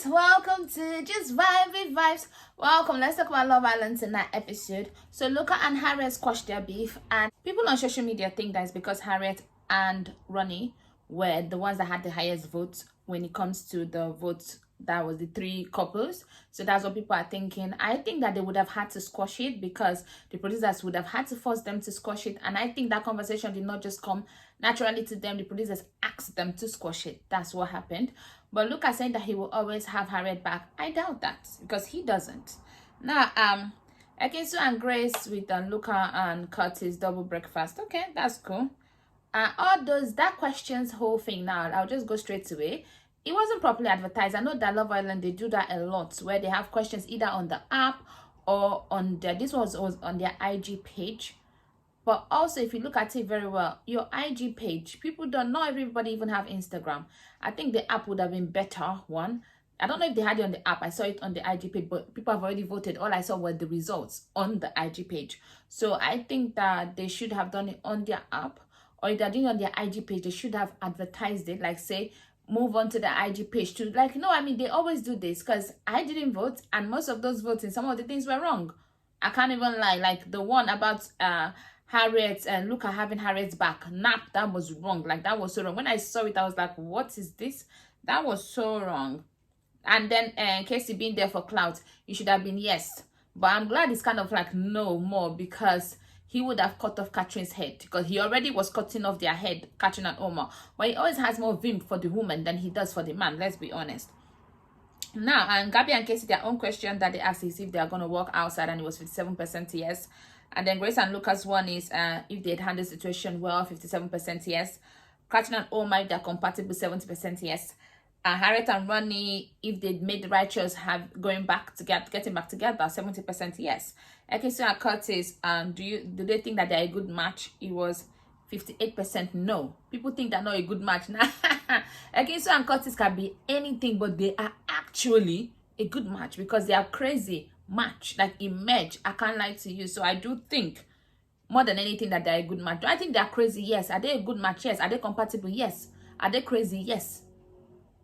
guys, welcome to Just Vibe with Vibes. Welcome. Let's talk about Love Island tonight episode. So Luca and Harriet squashed their beef, and people on social media think that it's because Harriet and Ronnie were the ones that had the highest votes when it comes to the votes. That was the three couples. So that's what people are thinking. I think that they would have had to squash it because the producers would have had to force them to squash it. And I think that conversation did not just come naturally to them. The producers asked them to squash it. That's what happened. But Luca saying that he will always have Harriet back, I doubt that because he doesn't. Now, Ekinsu and Grace with Luca and Curtis double breakfast. Okay, that's cool. All those that questions whole thing now, I'll just go straight to it. It wasn't properly advertised. I know that Love Island, they do that a lot where they have questions either on the app or on their, this was on their IG page. But also, if you look at it very well, your IG page, people don't know, everybody even have Instagram. I think the app would have been better one. I don't know if they had it on the app. I saw it on the IG page, but people have already voted. All I saw were the results on the IG page. So I think that they should have done it on their app, or if they're doing it on their IG page, they should have advertised it, like say, move on to the IG page to, like, no, I mean, they always do this because I didn't vote and most of those votes in some of the things were wrong. I can't even lie, like the one about Harriet and Luca having Harriet's back, that was wrong. Like, that was so wrong. When I saw it, I was like, what is this? That was so wrong. And then Casey being there for clout, you should have been yes. But I'm glad it's kind of like no more, because he would have cut off Catherine's head, because he already was cutting off their head, Catherine and Omar. But he always has more vim for the woman than he does for the man, let's be honest. Now, and Gabby and Casey, their own question that they asked is if they are going to walk outside, and it was 57% yes. And then Grace and Lucas one is if they'd handle the situation well, 57% yes. Catherine and Omar, if they're compatible, 70% yes. Harriet and Ronnie, if they'd made the right choice, getting back together, 70% yes. Ekinsu and Curtis, do they think that they're a good match? It was 58% no. People think they're not a good match. Ekinsu and Curtis can be anything, but they are actually a good match because they are crazy match, like emerge. I can't lie to you. So I do think more than anything that they're a good match. Do I think they're crazy? Yes. Are they a good match? Yes. Are they compatible? Yes. Are they crazy? Yes.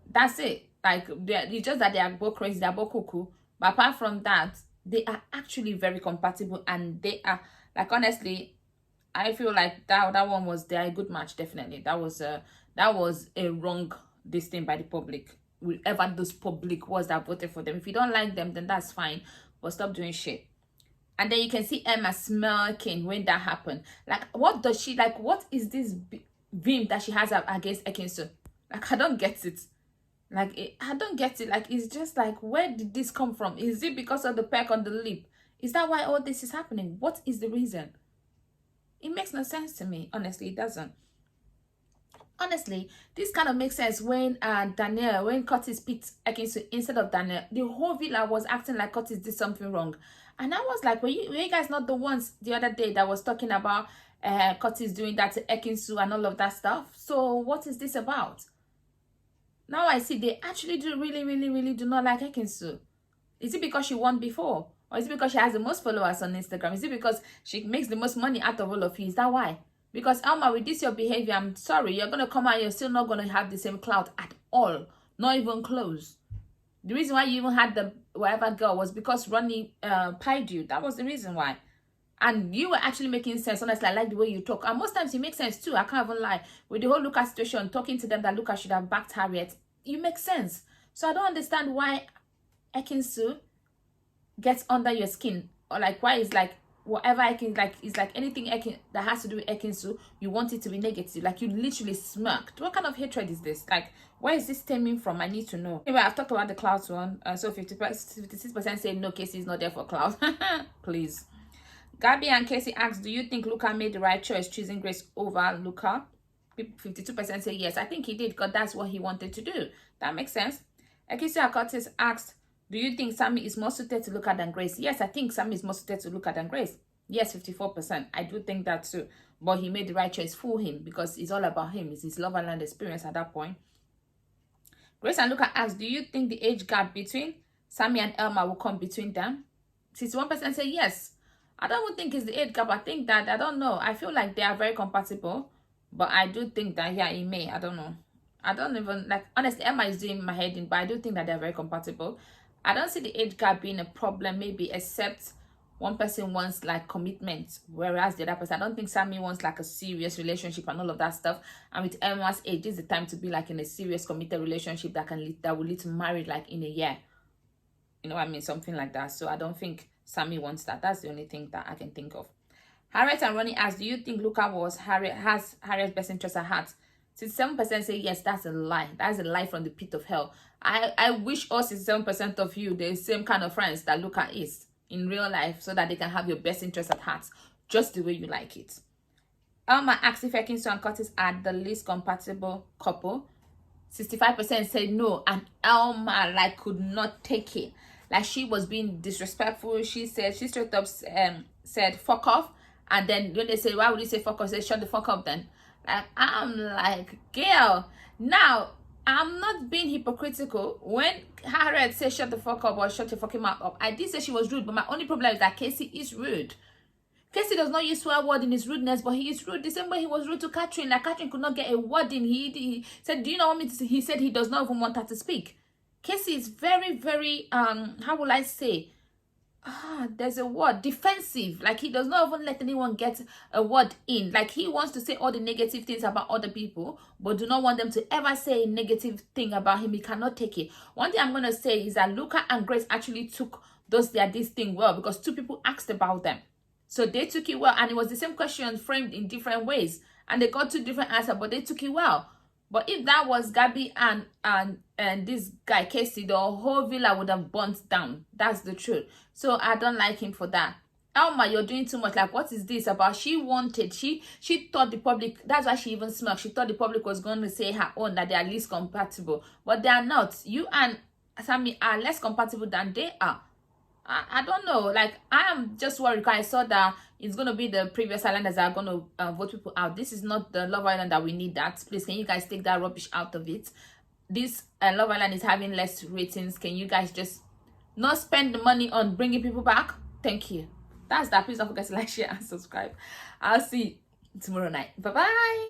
That's it. Like, it's just that they are both crazy, they're both cuckoo. But apart from that, they are actually very compatible, and they are, like, honestly, I feel like that one was a good match. Definitely, that was a wrong this thing by the public. Whoever those public was that voted for them. If you don't like them, then that's fine, but stop doing shit. And then you can see Emma smirking when that happened. Like, what does she like? What is this vim that she has against Ekinsu? Like, I don't get it. Like, I don't get it. Like, it's just like, where did this come from? Is it because of the peck on the lip? Is that why all this is happening? What is the reason? It makes no sense to me. Honestly, it doesn't. Honestly, this kind of makes sense when when Curtis picked Ekinsu instead of Daniel. The whole villa was acting like Curtis did something wrong. And I was like, were you guys not the ones the other day that was talking about Curtis doing that to Ekinsu and all of that stuff? So what is this about? Now I see they actually do really do not like Ekinsu. Is it because she won before? Or is it because she has the most followers on Instagram? Is it because she makes the most money out of all of you? Is that why? Because Alma, with this your behavior, I'm sorry, you're going to come out, you're still not going to have the same clout at all. Not even close. The reason why you even had the whatever girl was because Ronnie pied you. That was the reason why. And you were actually making sense. Honestly, I like the way you talk. And most times you make sense too. I can't even lie. With the whole Lucas situation, talking to them that Lucas should have backed Harriet, you make sense. So I don't understand why Ekinsu gets under your skin. Or like, why is like, whatever it's like anything that has to do with Ekinsu, you want it to be negative. Like, you literally smirked. What kind of hatred is this? Like, where is this stemming from? I need to know. Anyway, I've talked about the clout one. So 56% say no, Casey is not there for clout. Please. Gabby and Casey asked, do you think Luca made the right choice choosing Grace over Luca? 52% say yes. I think he did, because that's what he wanted to do. That makes sense. Ekinsu and Curtis asked, do you think Sammy is more suited to Luca than Grace? Yes, I think Sammy is more suited to Luca than Grace. Yes, 54%. I do think that too. But he made the right choice for him, because it's all about him. It's his Love Island experience at that point. Grace and Luca asked, do you think the age gap between Sammy and Elma will come between them? 61% say yes. I don't think it's the age gap. I think that, I don't know. I feel like they are very compatible. But I do think that, yeah, it may. I don't know. I don't even like, honestly, Emma is doing my head in, but I do think that they're very compatible. I don't see the age gap being a problem, maybe, except one person wants like commitment, whereas the other person, I don't think Sammy wants like a serious relationship and all of that stuff. And with Emma's age, this is the time to be like in a serious committed relationship that can lead, that will lead to marriage like in a year. You know what I mean? Something like that. So I don't think Sammy wants that. That's the only thing that I can think of. Harriet and Ronnie asked, do you think Luca has Harriet's best interest at heart? 67% say yes, that's a lie. That's a lie from the pit of hell. I wish all 67% of you the same kind of friends that Luca is in real life, so that they can have your best interest at heart, just the way you like it. Elma asked if Ekinsu and Curtis are the least compatible couple. 65% said no, and Elma like could not take it. Like, she was being disrespectful. She straight up said fuck off. And then when they say, why would you say fuck off? Say shut the fuck up then. Like, I'm like, girl, now I'm not being hypocritical. When Harriet said shut the fuck up or shut your fucking mouth up, I did say she was rude, but my only problem is that Casey is rude. Casey does not use swear word in his rudeness, but he is rude the same way he was rude to Catherine. Like, Catherine could not get a word in. He said, do you not want me to say? He said he does not even want her to speak. Casey is very, very, how will I say? There's a word, defensive. Like, he does not even let anyone get a word in. Like, he wants to say all the negative things about other people, but do not want them to ever say a negative thing about him. He cannot take it. One thing I'm going to say is that Luca and Grace actually took this thing well, because two people asked about them. So they took it well, and it was the same question framed in different ways, and they got two different answers, but they took it well. But if that was Gabby and this guy Casey, the whole villa would have burnt down. That's the truth. So I don't like him for that. Elma, you're doing too much. Like, what is this about? She thought the public, that's why she even smirked. She thought the public was going to say her own, that they are least compatible, but they are not. You and Sammy are less compatible than they are. I don't know. Like, I am just worried because I saw that it's going to be the previous islanders that are going to vote people out. This is not the Love Island that we need that. Please, can you guys take that rubbish out of it? This Love Island is having less ratings. Can you guys just not spend the money on bringing people back? Thank you. That's that. Please don't forget to like, share, and subscribe. I'll see you tomorrow night. Bye-bye.